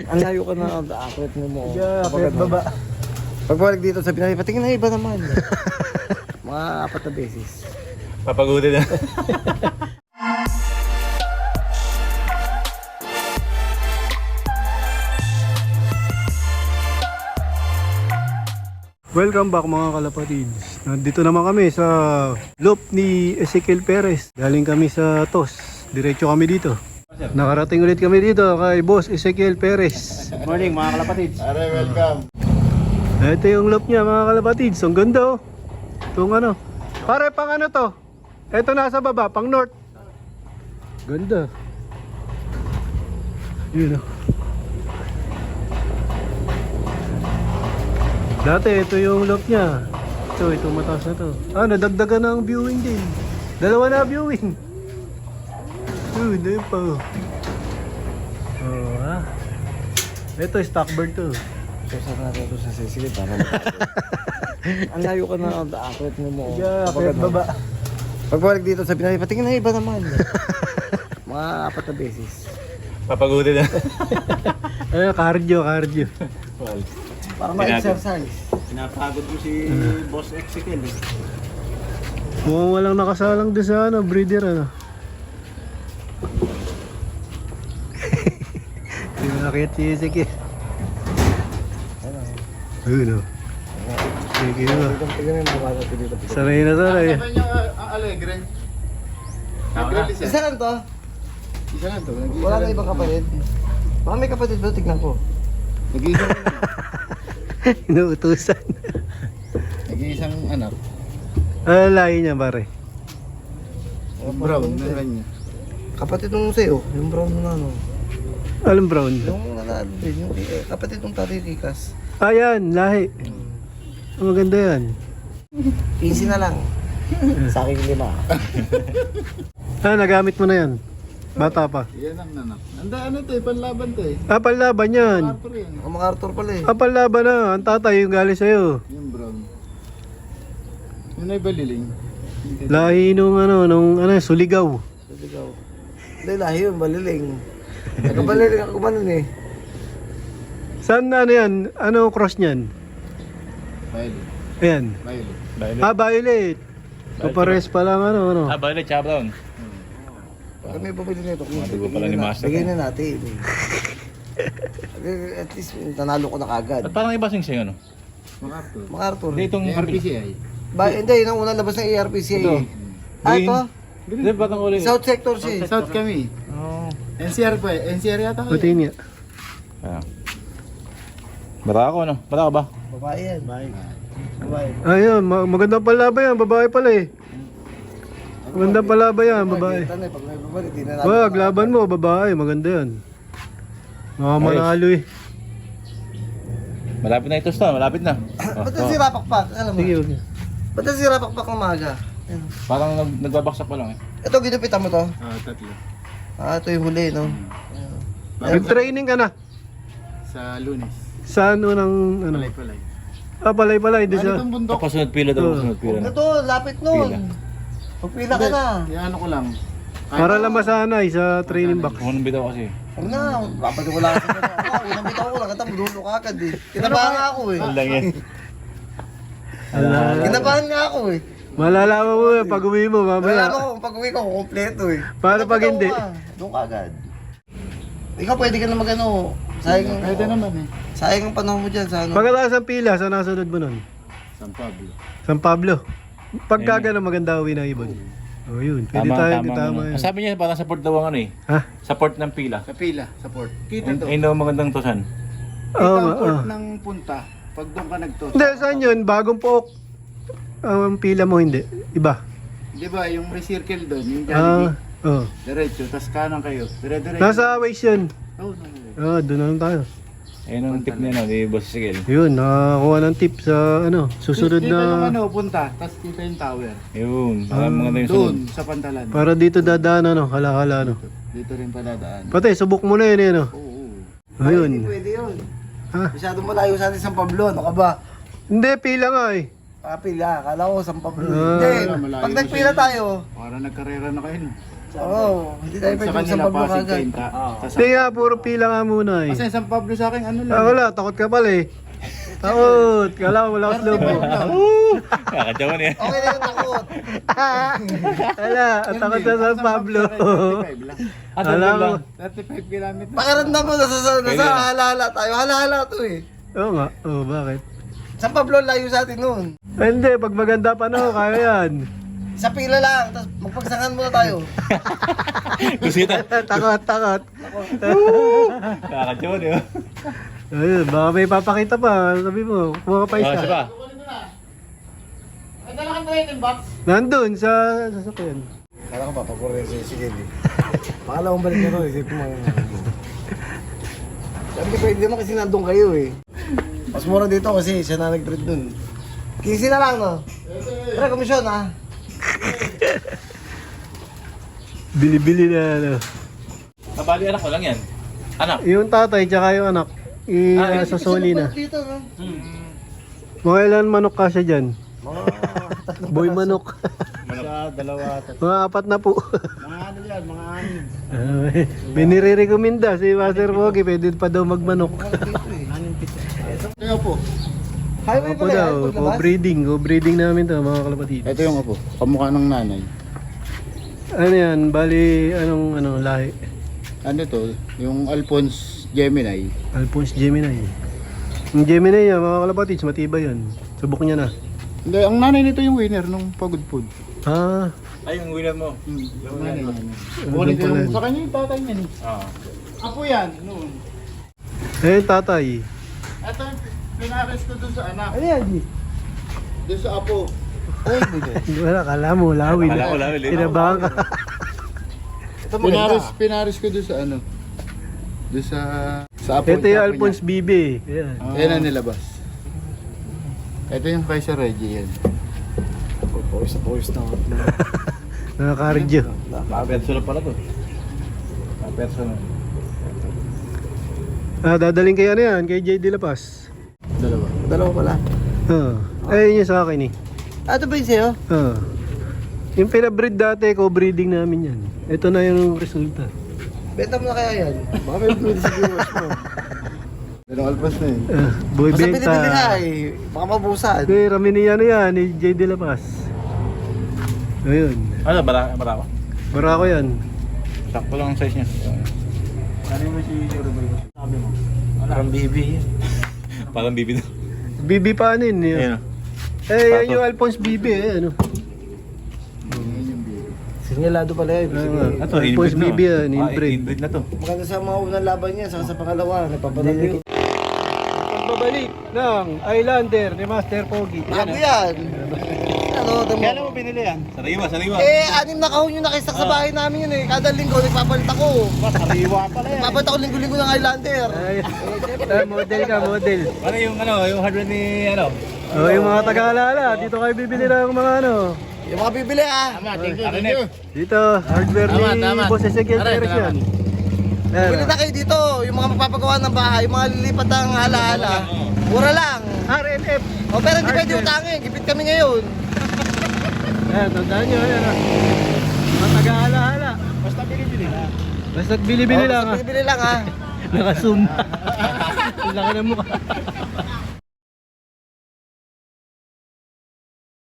Ang layo ka na, akit mo. Yeah, akit baba. Pagbalik dito sa Pinay, patingin na iba naman. Mga 4 na beses. Papagutin na. Welcome back mga kalapatids. Nandito naman kami sa loop ni Ezekiel Perez. Galing kami sa TOS. Diretso kami dito. Nakarating ulit kami dito kay Boss Ezekiel Perez. Good morning mga kalapatids. Are, welcome. Ito yung loop niya mga kalapatids. Ang ganda oh. Itong ano. Pare pang ano to? Ito nasa baba, pang north. Ganda. Yun oh. Dati ito yung loop niya. Ito mataas na to. Nadagdagan ng viewing din. 2 na viewing. Hindi pa. Ito stock bird to. Susan natin ito sa sisilip. Ang layo ka na, akit mo. Yeah, akit baba. Pagbalik dito sa Pinay, patingin na iba naman. Mga 4 na beses. Papagutin na. Cardio. Well, Para ma-exercise. pinapagod ko si Boss Ezekiel. Mukhang walang nakasalang doon sa breeder ano. Hindi mo nakita si Ezekiel. Ayun o. Sige mo. Tignan mo mga natin dito. Sanay na sanay. Sabi niyo, Alegre. Isa lang to. Isa lang to. Wala na ibang kapatid. Baka may kapatid ba? Tignan ko. Nag-iisang Inuutusan. Nag-iisang anak. Ano lahi niya pare? Brown na kanya. Kapatid nung sa'yo, yung brown na ano. Alam brown. Yung nanalo din, yung kapatid nung Tatay Rikas. Ayan, lahi. Maganda yan. Easy na lang. Sa akin 5. Nagamit mo na yan. Bata pa. Yan ang nanak. Ano to eh, panlaban to eh. Panlaban yan. Arthur yan. Ang mga Arthur pala eh. Panlaban na. Ang tatay yung galing sa'yo. Yung brown. Yun ay baliling. Lahi nung suligaw. Saligaw. Hindi, lahi yun, baliling. Nagkabaliling ako man nun eh. Saan ano yan? Ano cross niyan? Violet. Ayan. Violet. Violet. Kapares pa lang ano. Violet, tsaka brown. Pag may bumili nito, Madugo pala ni Master. bigay na natin. At least nanalo ko na kagad. At parang iba sing ano? MacArthur. Mga Arthur. Hindi itong RPCI. Hindi, yun ang unang labas ng ARPCA eh. Ito? Hindi, batang uli. South sector siya eh. South kami. Oo. NCR pa eh. NCR yata ko. Pati niya. Bata ako ano? Bata ka ba? Babae yan. Babae. Ayun, magandang palaba yan. Babae pala eh. Magandang palaba yan, babae. Pag may bumalik, di na Wag, laban mo, babae. Maganda yan. Manalo eh. Malapit na ito sta, malapit na. Ba't na si Rapakpak? Alam mo? Sige, huwag niya. Ba't na si Rapakpak ng maga? Ayan. Parang nagbabaksak pa lang eh. Ito, ginupitan mo to? Tatlo. Ito yung huli, no? Nag-training ka na. Sa Lunes. Saan unang ano? Palay. Palay. Di sa... Itong bundok. Tapos sunod pila daw, sunod pila na. Ito, lapit nun. Pagpila ka na. Yan ko lang. Para lang masanay sa training box. Unang bitaw kasi. Huwag na, dapat ko lang kasi. Unang bitaw ko lang, kata mudulo ka agad eh. Kinabahan nga ako eh. Ang lang yan. Kinabahan nga ako eh. Malalaman mo pag uwi mo Wala mamaya. ako, pag uwi ko, kumpleto eh. Paano pag Bitaw hindi? ka, doon ka agad. Ikaw pwede ka na mag-ano. Sayang, Pwede naman eh. sayang ang panahon mo dyan sa ano. Pagkataas ang pila, saan nasunod mo nun? San Pablo. San Pablo. Pagka gano'n maganda uwi ng ibon. Oh, yun. Pwede tayo, tama yun. Sabi niya parang support daw ang ano eh. Ha? Support ng pila. Sa pila, support. Kita to. Ayun daw magandang tusan. Kita Oo, ang port oo. ng punta. Pag doon ka nagtos. Hindi, saan yun? Bagong pook. Ang pila mo hindi. Iba. Di ba, yung recircle doon, yung Ah, Jollibee. Diretso, tas kanan kayo. Dire-diretso. Nasa Waze yun. Oh, no. Doon na lang tayo. Ayun ang tip niya no, ni Boss Ezekiel. Yun, nakakuha ng tip sa susunod Dito yung na... ano, punta. Tas dito yung tower. Yun, maganda yung sunod. Doon, sa pantalan. Para dito dadaan, hala-hala, Dito rin padadaan. Pati, subok mo na yun, Oo. Ayun. Hindi pwede yun. Ha? Masyadong malayo sa atin San Pablo, ano ka ba? Hindi, pila nga eh. Pila, akala ko San Pablo. Ah, Hindi, malayo pag sa nagpila inyo. tayo, Para nagkarera na kayo. No? Oo, hindi tayo Sa pwede kanila sa Pablo Pasig kagad. 30. Hindi nga, puro pila nga muna eh. Kasi San Pablo sa akin ano lang. Wala, takot ka pala eh. Takot, kala ko wala ko slow mo. Kakadyawan eh. Okay na yung takot. Wala, ang takot na San Pablo. 35 lang. Alam mo. 35 kilometers. Pakiramdam mo, nasa hala-hala tayo. Hala-hala to eh. Oo nga, bakit? San Pablo layo sa atin noon. Hindi, pag maganda pa no, kaya yan. Sa pila lang, tapos magpagsangan muna tayo. Kusita. Takot. Kakadyawan eh. Ayun, baka may papakita pa. Sabi mo, kuha ka pa isa. Siya ba? Ay, dala kang training box. Nandun sa sasakyan. Kala ko papakurin sa sige. Pangalawang balik na to, isipin mo. Sabi ko, pwede mo kasi nandun kayo eh. Mas mura dito kasi siya na nag-treat dun. 15 na lang, no? Pero komisyon, ha? Bili-bili na ano. Nabali anak ko lang yan. Anak. Yung tatay tsaka yung anak, sa soli na. Dito, no? Mga ilan manok kasya dyan? Mga tatlong Boy piraso. manok. Sa dalawa. Mga 4 na po. Mga ano yan, mga anin. May nire-recommenda si Master Pogi, pwede pa daw magmanok. Ito po. Highway Opo pala yan, daw, paglabas. co-breeding namin to mga kalapatid. Ito yung apo. Kamukha ng nanay. Ano yan, bali, anong lahi? Ano to? Yung Alphonse Gemini. Alphonse Gemini. Yung Gemini yan, mga kalapatids, matibay yan. Subok niya na. Hindi, ang nanay nito yung winner nung Pagod Food. Ah, Ay, yung winner mo. Yung nanay niya. Ano Kunin ko pala yung yun? sa kanya yung tatay niya. Oo. Apo yan, noon. eh tatay. Ito yung pinares ko dun sa anak. Ano yan, G? Dun sa apo. Ay, hindi. Hindi wala, kala mo, lawin. Kala ko lawin, eh. Kinabahan ka. Ito maganda. Pinares ko dun sa ano. Dun sa apo. Ito yung sa apo Alphonse Bibi. Yan. niya. Yan ang nilabas. Ito yung Kaiser Reggie yan. Pawis na. Nakaka-radio. Perso na pala to. Perso na. Dadaling kay ano yan, kay J. De La Paz. Dalawa pala. Ayun yung sa akin eh. Ito ba yung sa'yo? Yung pinabreed dati, co-breeding namin yan. Ito na yung resulta. Benta mo na kaya yan. Baka may pwede sa viewers mo. Pero alpas na yun. Boy Basta Benta. pinibili na eh. Baka mabusan. Okay, rami ni ano yan, ni J. De La Paz. Ayun. Ano, bara ko? Barako yan. Sakto lang ang size niya. Ano mo si Ruben? Sabi mo. Parang bibi. Parang bibid. Bibi panin. Ayan. Yan yung Alphonse Bibi ano. Sinyalado pala yan. Ito, Alphonse inbreed na. Bibi yan, inbreed. Inbreed na to. Maganda sa mga unang laban niya, saka sa pangalawa, nagpapadali. Pagbabalik ng Islander ni Master Pogi. Bago yan. Ano, Kailan mo binili yan? Sariwa. Eh, 6 na kahon yung nakistak sa bahay namin yun eh. Kada linggo, nagpapalit ako. Sariwa pala yan. Nagpapalit ako linggo-linggo ng Highlander. Model ka, model. Ano yung hardware ni ano? Yung mga taga-alala, dito kayo bibili ng mga ano. Yung mga bibili ah. Thank you. Dito, hardware ni Boss Ezekiel Perez yan. Bili na kayo dito. Yung mga magpapagawa ng bahay, yung mga lilipat ng hala-hala. Mura lang. RNF. O pero hindi pwede utangin. Gipit kami ngayon. Ayan, tandaan nyo, ayan. Mga taga-alala. Basta bili-bili na. Basta't bili-bili lang Basta ha. bili-bili lang ah. Naka-zoom. Ang laki ng mukha.